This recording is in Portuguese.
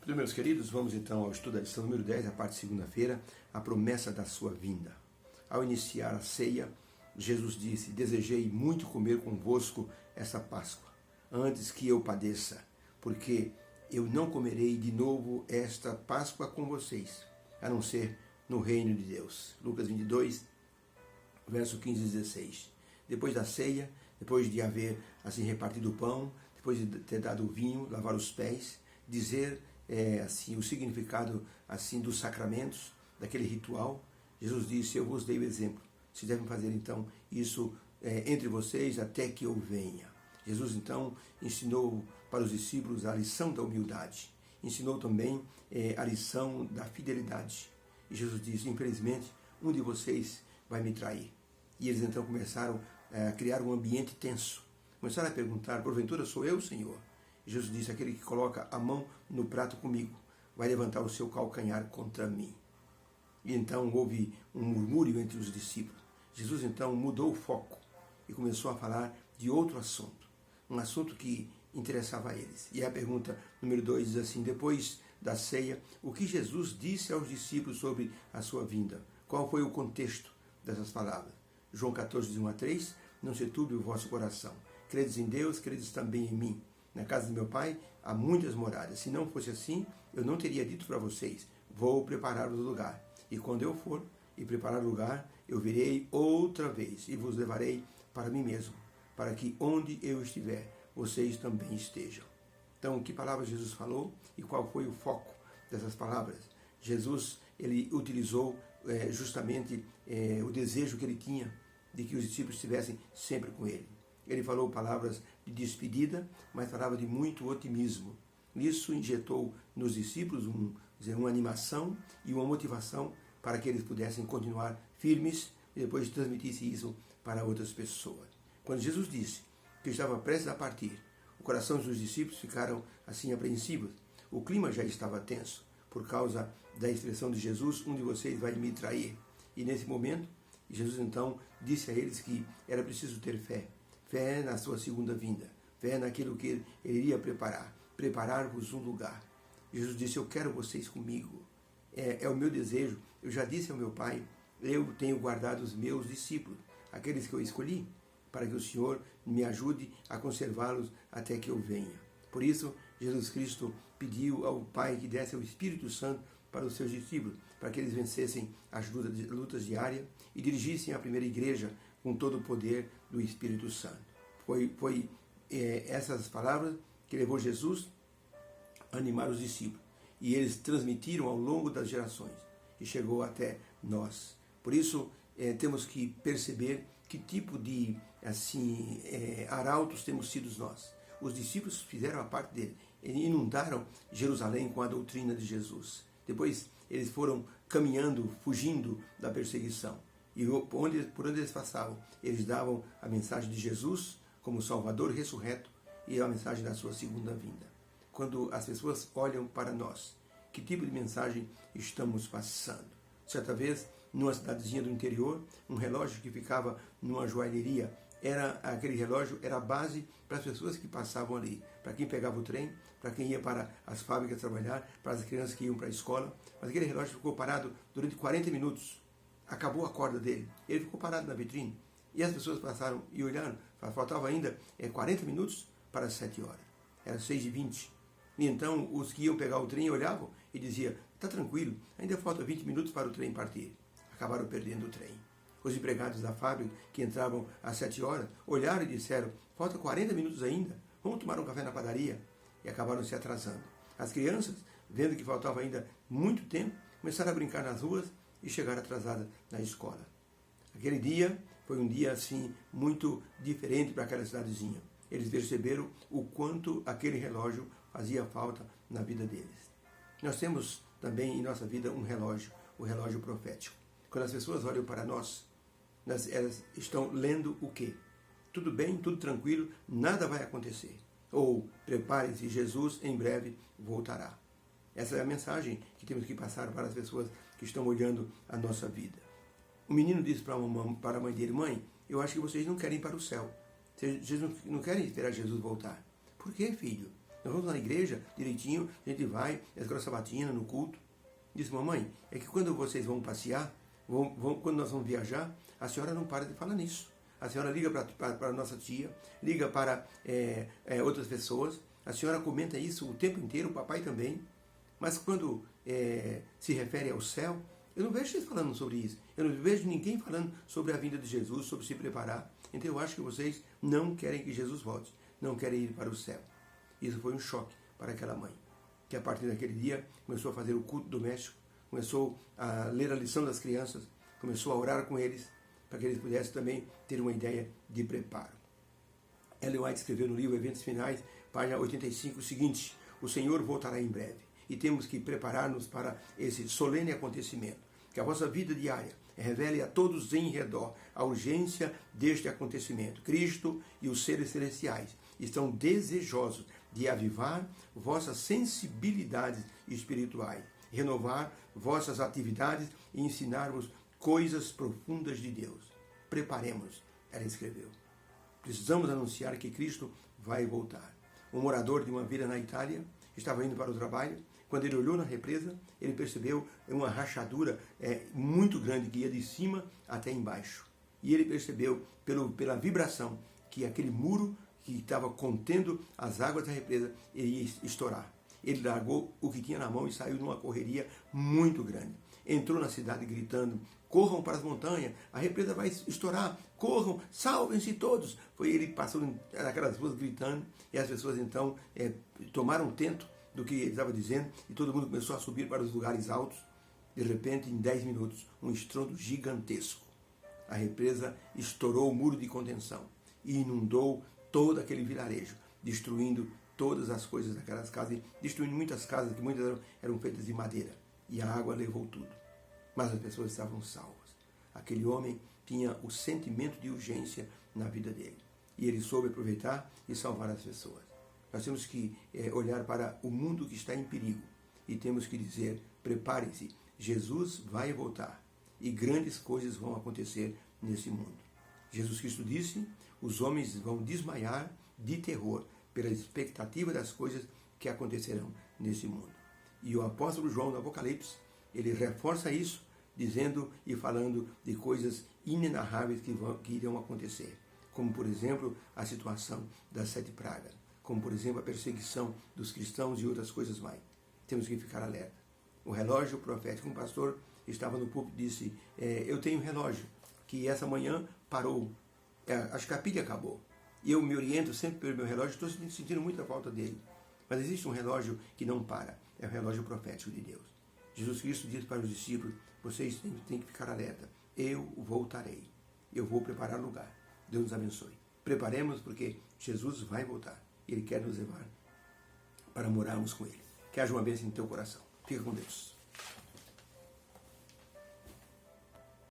Tudo bem, meus queridos? Vamos então ao estudo da lição número 10, a parte de segunda-feira, a promessa da sua vinda. Ao iniciar a ceia, Jesus disse: desejei muito comer convosco essa Páscoa, antes que eu padeça, porque eu não comerei de novo esta Páscoa com vocês, a não ser no reino de Deus. Lucas 22, verso 15 e 16. Depois da ceia, depois de haver assim repartido o pão, depois de ter dado o vinho, lavar os pés, dizer assim o significado assim dos sacramentos, daquele ritual, Jesus disse: eu vos dei o exemplo. Vocês devem fazer então isso entre vocês até que eu venha. Jesus então ensinou para os discípulos a lição da humildade, ensinou também a lição da fidelidade. E Jesus disse: infelizmente, um de vocês vai me trair. E eles então começaram a criar um ambiente tenso. Começaram a perguntar: porventura sou eu, Senhor? E Jesus disse: aquele que coloca a mão no prato comigo vai levantar o seu calcanhar contra mim. E então houve um murmúrio entre os discípulos. Jesus então mudou o foco e começou a falar de outro assunto, um assunto que interessava a eles. E a pergunta número 2 diz assim: depois da ceia, o que Jesus disse aos discípulos sobre a sua vinda? Qual foi o contexto dessas palavras? João 14, de 1 a 3, não se turbe o vosso coração. Credes em Deus, credes também em mim. Na casa de meu Pai há muitas moradas. Se não fosse assim, eu não teria dito para vocês: vou preparar o lugar. E quando eu for e preparar o lugar, eu virei outra vez e vos levarei para mim mesmo, para que onde eu estiver, vocês também estejam. Então, que palavras Jesus falou e qual foi o foco dessas palavras? Jesus, ele utilizou justamente o desejo que ele tinha de que os discípulos estivessem sempre com ele. Ele falou palavras de despedida, mas falava de muito otimismo. Isso injetou nos discípulos uma animação e uma motivação para que eles pudessem continuar firmes e depois transmitisse isso para outras pessoas. Quando Jesus disse que estava prestes a partir, o coração dos discípulos ficaram assim apreensivos. O clima já estava tenso por causa da expressão de Jesus: um de vocês vai me trair. E nesse momento, Jesus então disse a eles que era preciso ter fé. Fé na sua segunda vinda, fé naquilo que ele iria preparar-vos um lugar. Jesus disse: eu quero vocês comigo, é o meu desejo. Eu já disse ao meu Pai: eu tenho guardado os meus discípulos, aqueles que eu escolhi, para que o Senhor me ajude a conservá-los até que eu venha. Por isso, Jesus Cristo pediu ao Pai que desse o Espírito Santo para os seus discípulos, para que eles vencessem as lutas diárias e dirigissem a primeira igreja com todo o poder do Espírito Santo. Foi essas palavras que levou Jesus a animar os discípulos. E eles transmitiram ao longo das gerações e chegou até nós. Por isso, temos que perceber que tipo de arautos temos sido nós. Os discípulos fizeram a parte dele. Eles inundaram Jerusalém com a doutrina de Jesus. Depois, eles foram caminhando, fugindo da perseguição. E por onde eles passavam, eles davam a mensagem de Jesus como Salvador ressurreto e a mensagem da sua segunda vinda. Quando as pessoas olham para nós, que tipo de mensagem estamos passando? Certa vez, numa cidadezinha do interior, um relógio que ficava numa joalheria, aquele relógio era a base para as pessoas que passavam ali, para quem pegava o trem, para quem ia para as fábricas trabalhar, para as crianças que iam para a escola. Mas aquele relógio ficou parado durante 40 minutos. Acabou a corda dele. Ele ficou parado na vitrine. E as pessoas passaram e olharam. Faltava ainda 40 minutos para as 7 horas. Era 6h20. E então os que iam pegar o trem olhavam e diziam: está tranquilo, ainda falta 20 minutos para o trem partir. Acabaram perdendo o trem. Os empregados da fábrica, que entravam às 7 horas, olharam e disseram: falta 40 minutos ainda, vamos tomar um café na padaria. E acabaram se atrasando. As crianças, vendo que faltava ainda muito tempo, começaram a brincar nas ruas e chegaram atrasadas na escola. Aquele dia foi um dia assim muito diferente para aquela cidadezinha. Eles perceberam o quanto aquele relógio fazia falta na vida deles. Nós temos também em nossa vida um relógio, o relógio profético. Quando as pessoas olham para nós, elas estão lendo o quê? Tudo bem, tudo tranquilo, nada vai acontecer. Ou, preparem-se, Jesus em breve voltará. Essa é a mensagem que temos que passar para as pessoas que estão olhando a nossa vida. O menino disse para a mãe dele: mãe, eu acho que vocês não querem ir para o céu. Vocês não querem esperar Jesus voltar. Por quê, filho? Nós vamos lá na igreja, direitinho, a gente vai, na escola sabatina, no culto. Diz, mamãe, é que quando vocês vão passear, quando nós vamos viajar, a senhora não para de falar nisso. A senhora liga para a nossa tia, liga para outras pessoas, a senhora comenta isso o tempo inteiro, o papai também. Mas quando se refere ao céu, eu não vejo vocês falando sobre isso. Eu não vejo ninguém falando sobre a vinda de Jesus, sobre se preparar. Então eu acho que vocês não querem que Jesus volte, não querem ir para o céu. Isso foi um choque para aquela mãe, que a partir daquele dia começou a fazer o culto doméstico, começou a ler a lição das crianças, começou a orar com eles, para que eles pudessem também ter uma ideia de preparo. Ellen White escreveu no livro Eventos Finais, página 85, o seguinte: o Senhor voltará em breve e temos que preparar-nos para esse solene acontecimento. Que a vossa vida diária revele a todos em redor a urgência deste acontecimento. Cristo e os seres celestiais estão desejosos de avivar vossas sensibilidades espirituais, renovar vossas atividades e ensinar-vos coisas profundas de Deus. Preparemos, ela escreveu. Precisamos anunciar que Cristo vai voltar. Um morador de uma vila na Itália estava indo para o trabalho. Quando ele olhou na represa, ele percebeu uma rachadura muito grande que ia de cima até embaixo. E ele percebeu, pela vibração, que aquele muro que estava contendo as águas da represa ia estourar. Ele largou o que tinha na mão e saiu numa correria muito grande. Entrou na cidade gritando: corram para as montanhas, a represa vai estourar, corram, salvem-se todos. Foi ele passando naquelas ruas gritando, e as pessoas então tomaram tento do que ele estava dizendo, e todo mundo começou a subir para os lugares altos. De repente, em 10 minutos, um estrondo gigantesco. A represa estourou o muro de contenção e inundou todo aquele vilarejo, destruindo todas as coisas daquelas casas, destruindo muitas casas que muitas eram feitas de madeira. E a água levou tudo. Mas as pessoas estavam salvas. Aquele homem tinha o sentimento de urgência na vida dele. E ele soube aproveitar e salvar as pessoas. Nós temos que olhar para o mundo que está em perigo e temos que dizer: preparem-se, Jesus vai voltar e grandes coisas vão acontecer nesse mundo. Jesus Cristo disse: os homens vão desmaiar de terror pela expectativa das coisas que acontecerão nesse mundo. E o apóstolo João, no Apocalipse, ele reforça isso, dizendo e falando de coisas inenarráveis que irão acontecer, como, por exemplo, a situação das 7 pragas, como, por exemplo, a perseguição dos cristãos e outras coisas mais. Temos que ficar alerta. O relógio profético, um pastor estava no púlpito e disse: eu tenho um relógio que essa manhã parou, acho que a pilha acabou. E eu me oriento sempre pelo meu relógio, estou sentindo muita falta dele. Mas existe um relógio que não para, é o relógio profético de Deus. Jesus Cristo disse para os discípulos: vocês têm que ficar alerta, eu voltarei, eu vou preparar lugar. Deus nos abençoe. Preparemos, porque Jesus vai voltar. Ele quer nos levar para morarmos com Ele. Que haja uma bênção em teu coração. Fica com Deus.